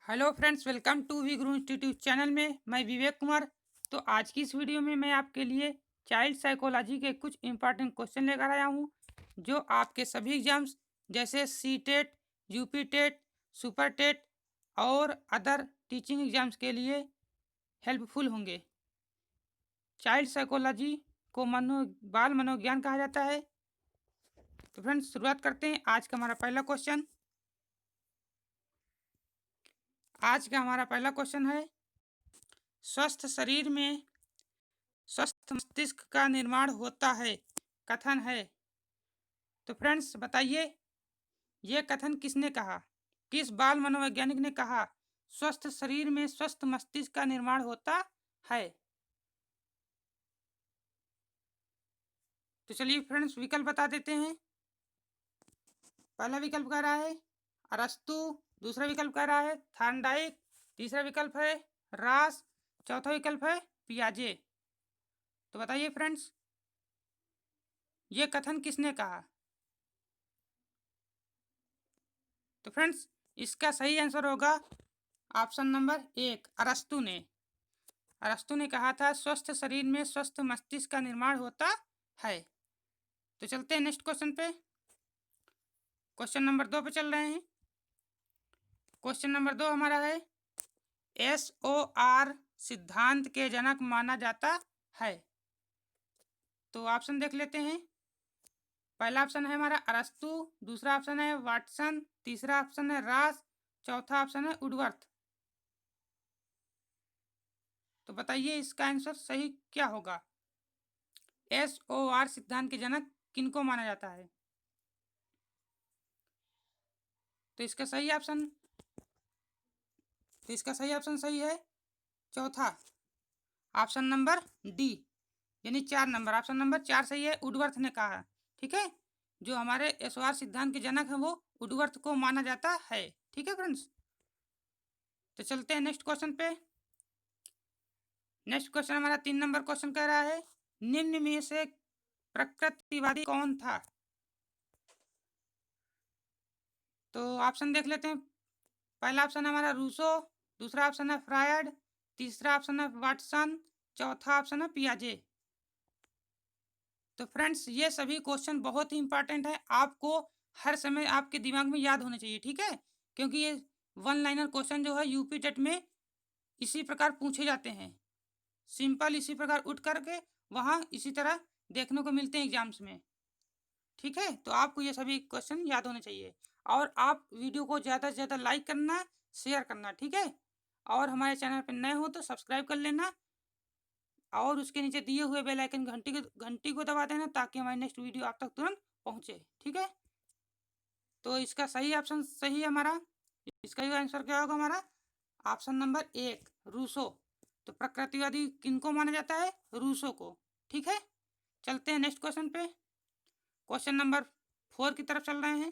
Hello friends, welcome to V Guru institute channel में मैं विवेक कुमार। तो आज की इस वीडियो में मैं आपके लिए चाइल्ड साइकोलॉजी के कुछ इंपॉर्टेंट क्वेश्चन लेकर आया हूं, जो आपके सभी एग्जाम्स जैसे C TET, UP TET, super TET और अदर टीचिंग एग्जाम्स के लिए हेल्पफुल होंगे। चाइल्ड साइकोलॉजी को बाल मनोविज्ञान कहा जाता है। तो फ्रेंड्स, शुरुआत करते हैं। आज का हमारा पहला क्वेश्चन है, स्वस्थ शरीर में स्वस्थ मस्तिष्क का निर्माण होता है, कथन है। तो फ्रेंड्स बताइए, ये कथन किसने कहा? किस बाल मनोवैज्ञानिक ने कहा स्वस्थ शरीर में स्वस्थ मस्तिष्क का निर्माण होता है? तो चलिए फ्रेंड्स, विकल्प बता देते हैं। पहला विकल्प कह रहा है अरस्तु, दूसरा विकल्प कह रहा है थॉर्नडाइक, तीसरा विकल्प है रास, चौथा विकल्प है पियाजे। तो बताइए फ्रेंड्स, ये कथन किसने कहा? तो फ्रेंड्स, इसका सही आंसर होगा ऑप्शन नंबर 1, अरस्तु ने। अरस्तु ने कहा था स्वस्थ शरीर में स्वस्थ मस्तिष्क का निर्माण होता है। तो चलते हैं नेक्स्ट क्वेश्चन पे। क्वेश्चन नंबर 2 पे चल रहे हैं। क्वेश्चन नंबर 2 हमारा है, SOR सिद्धांत के जनक माना जाता है। तो ऑप्शन देख लेते हैं। पहला ऑप्शन है हमारा अरस्तु, दूसरा ऑप्शन है वाटसन, तीसरा ऑप्शन है रास, चौथा ऑप्शन है वुडवर्थ। तो बताइए इसका आंसर सही क्या होगा? SOR सिद्धांत के जनक किनको माना जाता है? तो इसका सही ऑप्शन सही है चौथा, ऑप्शन नंबर डी, यानी 4 नंबर, ऑप्शन नंबर 4 सही है। वुडवर्थ ने कहा, ठीक है। जो हमारे SOR सिद्धांत के जनक हैं वो वुडवर्थ को माना जाता है, ठीक है फ्रेंड्स। तो चलते हैं नेक्स्ट क्वेश्चन पे। नेक्स्ट क्वेश्चन हमारा 3 नंबर क्वेश्चन कह रहा है, निम्न में से प्रकृतिवादी कौन था? तो ऑप्शन देख लेते हैं। पहला ऑप्शन है हमारा रूसो, दूसरा ऑप्शन है फ्रायड, तीसरा ऑप्शन है वाटसन, चौथा ऑप्शन है पियाजे। तो फ्रेंड्स, ये सभी क्वेश्चन बहुत ही इंपॉर्टेंट है, आपको हर समय आपके दिमाग में याद होने चाहिए, ठीक है। क्योंकि ये वन लाइनर क्वेश्चन जो है यूपी टेट में इसी प्रकार पूछे जाते हैं। सिंपल इसी प्रकार उठ करके वहाँ इसी तरह देखने को मिलते हैं एग्जाम्स में, ठीक है। तो आपको ये सभी क्वेश्चन याद होने चाहिए, और आप वीडियो को ज़्यादा से ज़्यादा लाइक करना, शेयर करना, ठीक है। और हमारे चैनल पर नए हो तो सब्सक्राइब कर लेना, और उसके नीचे दिए हुए बेल आइकन घंटी को दबा देना, ताकि हमारी नेक्स्ट वीडियो आप तक तुरंत पहुंचे, ठीक है। तो इसका सही ऑप्शन सही है हमारा। इसका आंसर क्या होगा हमारा? Option number 1, Rousseau. तो प्रकृतिवादी किनको माना जाता है? रूसो को, ठीक है। चलते हैं नेक्स्ट क्वेश्चन पे। क्वेश्चन नंबर 4 की तरफ चल रहे हैं।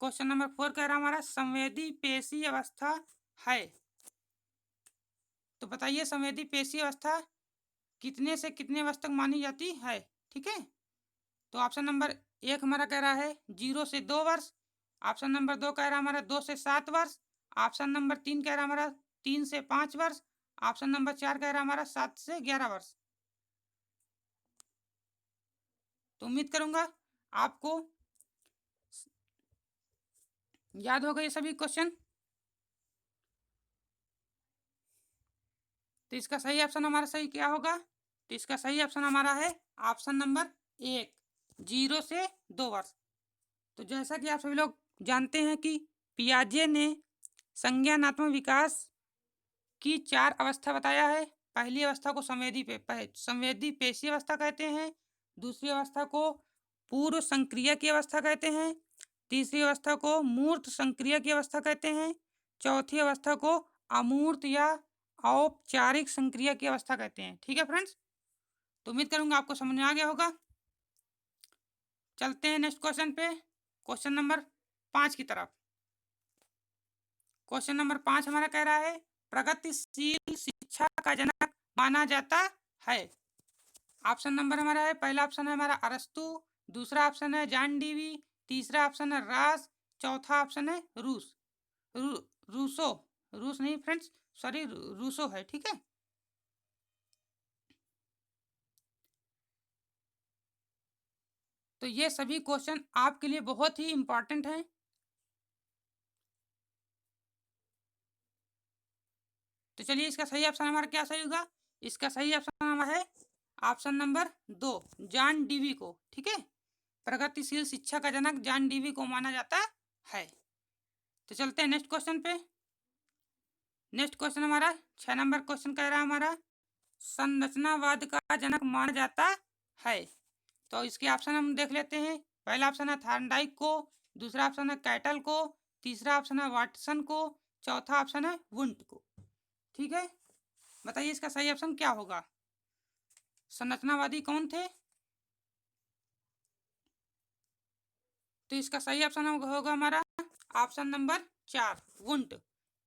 क्वेश्चन नंबर 4 कह रहा हमारा संवेदी पेशी अवस्था है। तो बताइए संवेदी पेशी अवस्था कितने से कितने वर्ष तक मानी जाती है, ठीक है। तो ऑप्शन नंबर 1 हमारा कह रहा है 0 से 2 वर्ष, ऑप्शन नंबर 2 कह रहा है हमारा 2 से 7 वर्ष, ऑप्शन नंबर 3 कह रहा है हमारा 3 से 5 वर्ष, ऑप्शन नंबर 4 कह रहा है हमारा 7 से 11 वर्ष। तो उम्मीद करूंगा आपको याद होगा ये सभी क्वेश्चन। तो इसका सही ऑप्शन हमारा सही क्या होगा? तो इसका सही ऑप्शन हमारा है ऑप्शन नंबर 1, 0 से 2 वर्ष। तो जैसा कि आप सभी लोग जानते हैं कि पियाजे ने संज्ञानात्मक विकास की 4 अवस्था बताया है। पहली अवस्था को संवेदी पेशी अवस्था कहते हैं, दूसरी अवस्था को पूर्व संक्रिया की अवस्था कहते हैं, तीसरी अवस्था को मूर्त संक्रिया की अवस्था कहते हैं, चौथी अवस्था को अमूर्त या औपचारिक संक्रिया की अवस्था कहते हैं, ठीक है फ्रेंड्स। तो उम्मीद करूंगा आपको समझ में आ गया होगा। चलते हैं नेक्स्ट क्वेश्चन पे, क्वेश्चन नंबर 5 की तरफ। क्वेश्चन नंबर 5 हमारा कह रहा है प्रगतिशील शिक्षा का जनक माना जाता है। ऑप्शन नंबर हमारा है, पहला ऑप्शन है हमारा अरस्तु, दूसरा ऑप्शन है जॉन डीवी, तीसरा ऑप्शन है रास, चौथा ऑप्शन है रूसो। रूस नहीं फ्रेंड्स, सॉरी, रूसो है, ठीक है। तो ये सभी क्वेश्चन आपके लिए बहुत ही इंपॉर्टेंट हैं। तो चलिए, इसका सही ऑप्शन हमारा क्या सही होगा? इसका सही ऑप्शन हमारा है ऑप्शन नंबर 2, जॉन डीवी को, ठीक है। प्रगतिशील शिक्षा का जनक जॉन डीवी को माना जाता है। तो चलते हैं नेक्स्ट क्वेश्चन पे। नेक्स्ट क्वेश्चन हमारा 6 नंबर क्वेश्चन कह रहा है हमारा, संरचनावाद का जनक माना जाता है। तो इसके ऑप्शन हम देख लेते हैं। पहला ऑप्शन है थॉर्नडाइक को, दूसरा ऑप्शन है कैटल को, तीसरा ऑप्शन है वाटसन को, चौथा ऑप्शन है वुंट को, ठीक है। बताइए इसका सही ऑप्शन क्या होगा? संरचनावादी कौन थे? तो इसका सही ऑप्शन होगा हमारा ऑप्शन नंबर 4, वुंट,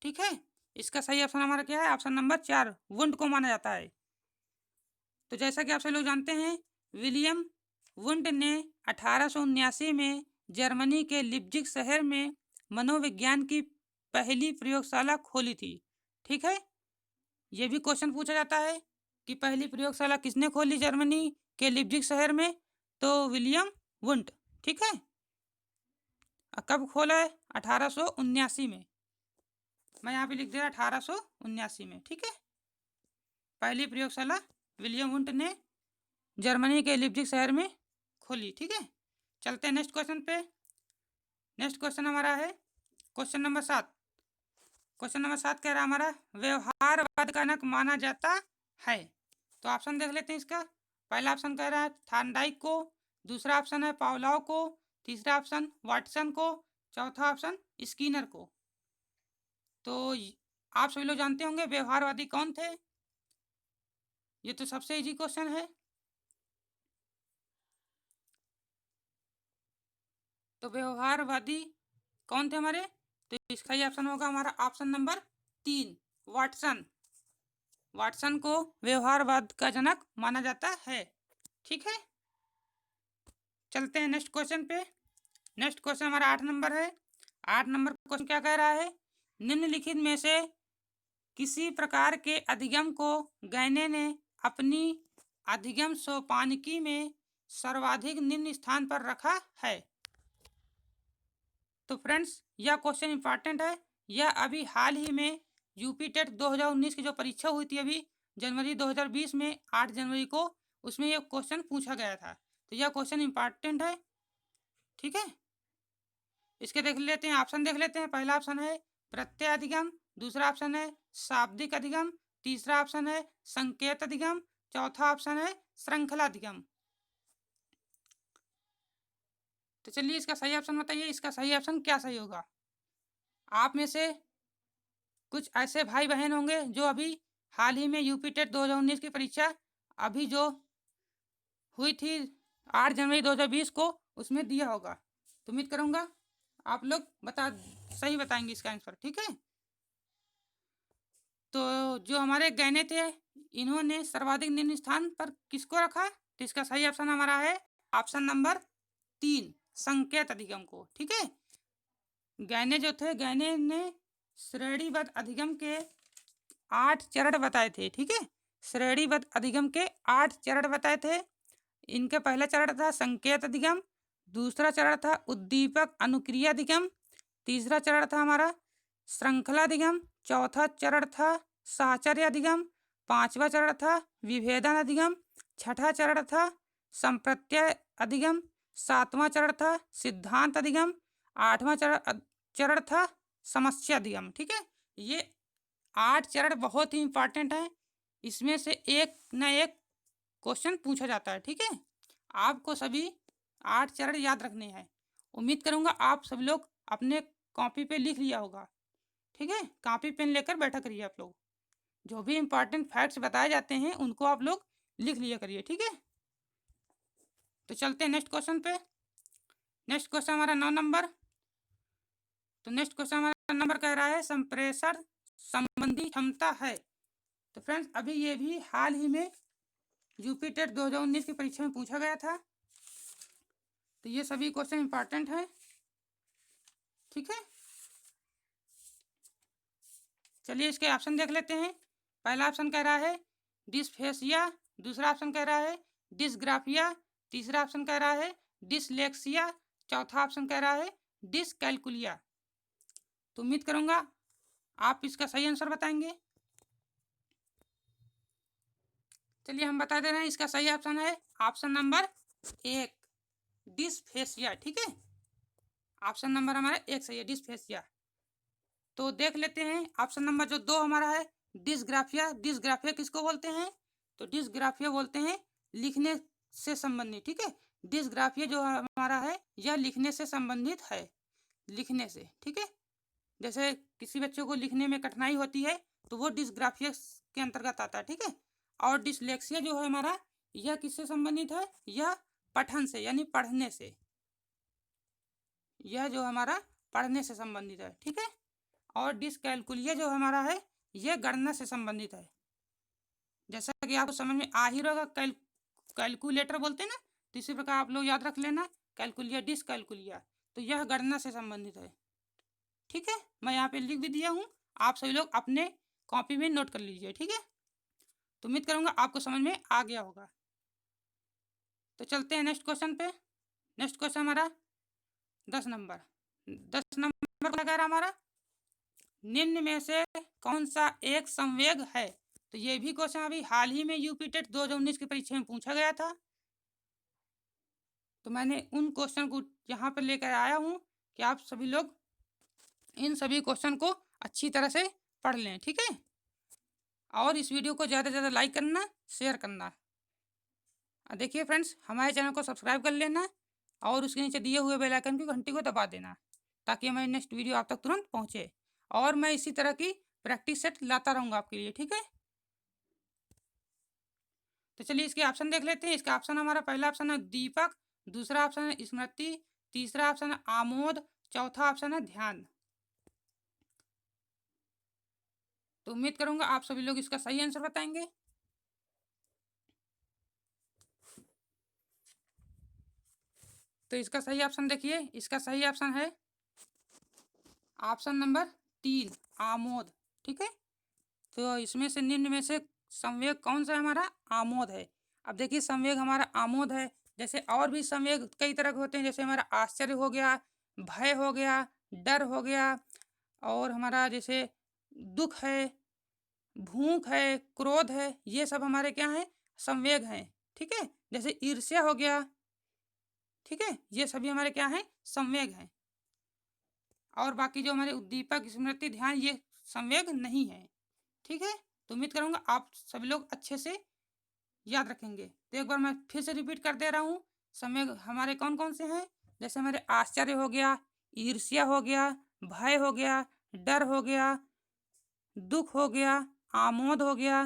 ठीक है। इसका सही ऑप्शन हमारा क्या है? ऑप्शन नंबर 4, वुंट को माना जाता है। तो जैसा कि आप सभी लोग जानते हैं, विलियम वुंट ने 1879 में जर्मनी के लिप्जिग शहर में मनोविज्ञान की पहली प्रयोगशाला खोली थी, ठीक है। ये भी क्वेश्चन पूछा जाता है कि पहली प्रयोगशाला किसने खोली जर्मनी के लिप्जिग शहर में? तो विलियम वुंट, ठीक है। कब खोला है? 1879 में। मैं यहाँ पे लिख दे रहा 1879 में, ठीक है। पहली प्रयोगशाला विलियम वुंट ने जर्मनी के लिप्जिग शहर में खोली, ठीक है। चलते हैं नेक्स्ट क्वेश्चन पे। नेक्स्ट क्वेश्चन हमारा है क्वेश्चन नंबर 7। क्वेश्चन नंबर 7 कह रहा है हमारा, व्यवहारवाद का जनक माना जाता है। तो ऑप्शन देख लेते हैं इसका। पहला ऑप्शन कह रहा है थॉर्नडाइक को, दूसरा ऑप्शन है पावलोव को, तीसरा ऑप्शन वाटसन को, चौथा ऑप्शन स्किनर को। तो आप सभी लोग जानते होंगे व्यवहारवादी कौन थे। ये तो सबसे इजी क्वेश्चन है। तो व्यवहारवादी कौन थे हमारे? तो इसका ही ऑप्शन होगा हमारा ऑप्शन नंबर 3, वाटसन। वाटसन को व्यवहारवाद का जनक माना जाता है, ठीक है। चलते हैं नेक्स्ट क्वेश्चन पे। नेक्स्ट क्वेश्चन हमारा 8 नंबर है। 8 नंबर क्वेश्चन क्या कह रहा है, निम्नलिखित में से किसी प्रकार के अधिगम को गैने ने अपनी अधिगम सोपानिकी में सर्वाधिक निम्न स्थान पर रखा है। तो फ्रेंड्स, यह क्वेश्चन इंपॉर्टेंट है। यह अभी हाल ही में यूपी टेट 2019 की जो परीक्षा हुई थी अभी जनवरी 2020 में 8 जनवरी को, उसमें यह क्वेश्चन पूछा गया था। तो यह क्वेश्चन इंपॉर्टेंट है, ठीक है। इसके देख लेते हैं, ऑप्शन देख लेते हैं। पहला ऑप्शन है प्रत्यय अधिगम, दूसरा ऑप्शन है शाब्दिक अधिगम, तीसरा ऑप्शन है संकेत अधिगम, चौथा ऑप्शन है श्रृंखला अधिगम। तो चलिए इसका सही ऑप्शन बताइए, इसका सही ऑप्शन क्या सही होगा? आप में से कुछ ऐसे भाई बहन होंगे जो अभी हाल ही में यूपी टेट 2019 की परीक्षा अभी जो हुई थी 8 जनवरी 2020 को, उसमें दिया होगा। तो उम्मीद करूँगा आप लोग सही बताएंगे इसका आंसर, ठीक है। तो जो हमारे गहने थे, इन्होंने सर्वाधिक निम्न स्थान पर किसको रखा? तो इसका सही ऑप्शन हमारा है ऑप्शन नंबर 3, संकेत अधिगम को, ठीक है। गहने जो थे, गहने ने श्रेणीबद्ध अधिगम के 8 चरण बताए थे, ठीक है। श्रेणीबद्ध अधिगम के 8 चरण बताए थे। इनका पहला चरण था संकेत अधिगम, दूसरा चरण था उद्दीपक अनुक्रिया अधिगम, तीसरा चरण था हमारा श्रृंखला अधिगम, चौथा चरण था साहचर्य अधिगम, पांचवा चरण था विभेदन अधिगम, छठा चरण था संप्रत्यय अधिगम, सातवां चरण था सिद्धांत अधिगम, आठवां चरण था समस्या अधिगम, ठीक है। ये 8 चरण बहुत ही इंपॉर्टेंट है। इसमें से एक न एक क्वेश्चन पूछा जाता है, ठीक है। आपको सभी 8 चरण याद रखने हैं। उम्मीद करूंगा आप सभी लोग अपने कॉपी पे लिख लिया होगा, ठीक है। कॉपी पेन लेकर बैठा करिए। आप लोग जो भी इंपॉर्टेंट फैक्ट्स बताए जाते हैं उनको आप लोग लिख लिया करिए, ठीक है। तो चलते हैं नेक्स्ट क्वेश्चन पे। नेक्स्ट क्वेश्चन हमारा 9 नंबर। तो नेक्स्ट क्वेश्चन हमारा नंबर कह रहा है संप्रेषण संबंधी क्षमता है। तो फ्रेंड्स, अभी ये भी हाल ही में यूपी टेट 2019 की परीक्षा में पूछा गया था। तो ये सभी क्वेश्चन इंपॉर्टेंट है, ठीक है। चलिए इसके ऑप्शन देख लेते हैं। पहला ऑप्शन कह रहा है डिस्फेसिया, दूसरा ऑप्शन कह रहा है डिसग्राफिया, तीसरा ऑप्शन कह रहा है डिसलेक्सिया, चौथा ऑप्शन कह रहा है डिसकैलकुलिया। तो उम्मीद करूंगा आप इसका सही आंसर बताएंगे। चलिए हम बता दे रहे हैं, इसका सही ऑप्शन है ऑप्शन नंबर 1 डिसफेसिया। ठीक है, ऑप्शन नंबर हमारा 1 सही है, डिसफेसिया। तो देख लेते हैं ऑप्शन नंबर जो 2 हमारा है डिसग्राफिया। डिसग्राफिया किसको बोलते हैं? तो डिसग्राफिया बोलते हैं लिखने से संबंधित। ठीक है, डिसग्राफिया जो हमारा है यह लिखने से संबंधित है, लिखने से। ठीक है, जैसे किसी बच्चे को लिखने में कठिनाई होती है तो वो डिसग्राफिया के अंतर्गत आता है। ठीक है, और डिसलेक्सिया जो है हमारा यह किससे संबंधित है? यह पठन से यानी पढ़ने से, यह जो हमारा पढ़ने से संबंधित है। ठीक है, और डिसकैलकुलिया जो हमारा है यह गणना से संबंधित है। जैसा कि आपको समझ में आ ही रहेगा, कैलकुलेटर बोलते हैं ना, तो इसी प्रकार आप लोग याद रख लेना कैलकुलिया डिसकैलकुलिया, तो यह गणना से संबंधित है। ठीक है, मैं यहाँ पे लिख भी दिया हूँ, आप सभी लोग अपने कॉपी में नोट कर लीजिए। ठीक है, तो उम्मीद करूँगा आपको समझ में आ गया होगा। तो चलते हैं नेक्स्ट क्वेश्चन पे। नेक्स्ट क्वेश्चन हमारा 10 नंबर। 10 नंबर का कह हमारा निम्न में से कौन सा एक संवेग है? तो ये भी क्वेश्चन अभी हाल ही में यूपी टेट 2019 की परीक्षा में पूछा गया था। तो मैंने उन क्वेश्चन को यहाँ पर लेकर आया हूँ कि आप सभी लोग इन सभी क्वेश्चन को अच्छी तरह से पढ़ लें। ठीक है, और इस वीडियो को ज़्यादा से ज़्यादा लाइक करना, शेयर करना। देखिए फ्रेंड्स, हमारे चैनल को सब्सक्राइब कर लेना और उसके नीचे दिए हुए बेल आइकन की घंटी को दबा देना ताकि हमारी नेक्स्ट वीडियो आप तक तुरंत पहुँचे। और मैं इसी तरह की प्रैक्टिस सेट लाता रहूँगा आपके लिए। ठीक है, तो चलिए इसके ऑप्शन देख लेते हैं। इसका ऑप्शन हमारा पहला ऑप्शन है दीपक, दूसरा ऑप्शन है स्मृति, तीसरा ऑप्शन है आमोद, चौथा ऑप्शन है ध्यान। तो उम्मीद करूंगा आप सभी लोग इसका सही आंसर बताएंगे। तो इसका सही ऑप्शन देखिए, इसका सही ऑप्शन है ऑप्शन नंबर 3 आमोद। ठीक है, तो इसमें से निम्न में से संवेग कौन सा है? हमारा आमोद है। अब देखिए संवेग हमारा आमोद है, जैसे और भी संवेग कई तरह के होते हैं, जैसे हमारा आश्चर्य हो गया, भय हो गया, डर हो गया, और हमारा जैसे दुख है, भूख है, क्रोध है, ये सब हमारे क्या है? संवेग हैं। ठीक है, जैसे ईर्ष्या हो गया। ठीक है, ये सभी हमारे क्या हैं? संवेग हैं। और बाकी जो हमारे उद्दीपक, स्मृति, ध्यान, ये संवेग नहीं है। ठीक है, तो उम्मीद करूंगा आप सभी लोग अच्छे से याद रखेंगे। तो एक बार मैं फिर से रिपीट कर दे रहा हूँ, संवेग हमारे कौन कौन से हैं? जैसे हमारे आश्चर्य हो गया, ईर्ष्या हो गया, भय हो गया, डर हो गया, दुख हो गया, आमोद हो गया,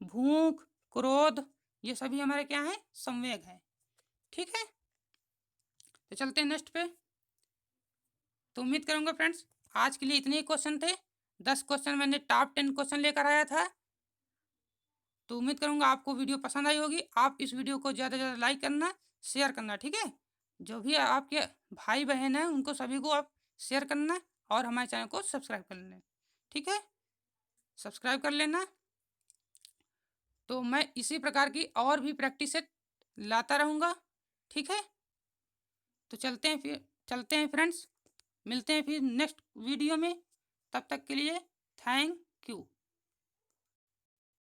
भूख, क्रोध, ये सभी हमारे क्या हैं? संवेग हैं। ठीक है, तो चलते हैं नेक्स्ट पे। तो उम्मीद करूंगा फ्रेंड्स आज के लिए इतने ही क्वेश्चन थे। 10 क्वेश्चन मैंने टॉप 10 क्वेश्चन लेकर आया था। तो उम्मीद करूंगा आपको वीडियो पसंद आई होगी। आप इस वीडियो को ज़्यादा से ज़्यादा लाइक करना, शेयर करना। ठीक है, जो भी आपके भाई बहन हैं उनको सभी को आप शेयर करना और हमारे चैनल को सब्सक्राइब कर लेना। ठीक है, सब्सक्राइब कर लेना। तो मैं इसी प्रकार की और भी प्रैक्टिस लाता रहूँगा। ठीक है, तो चलते हैं फ्रेंड्स, मिलते हैं फिर नेक्स्ट वीडियो में। तब तक के लिए थैंक यू।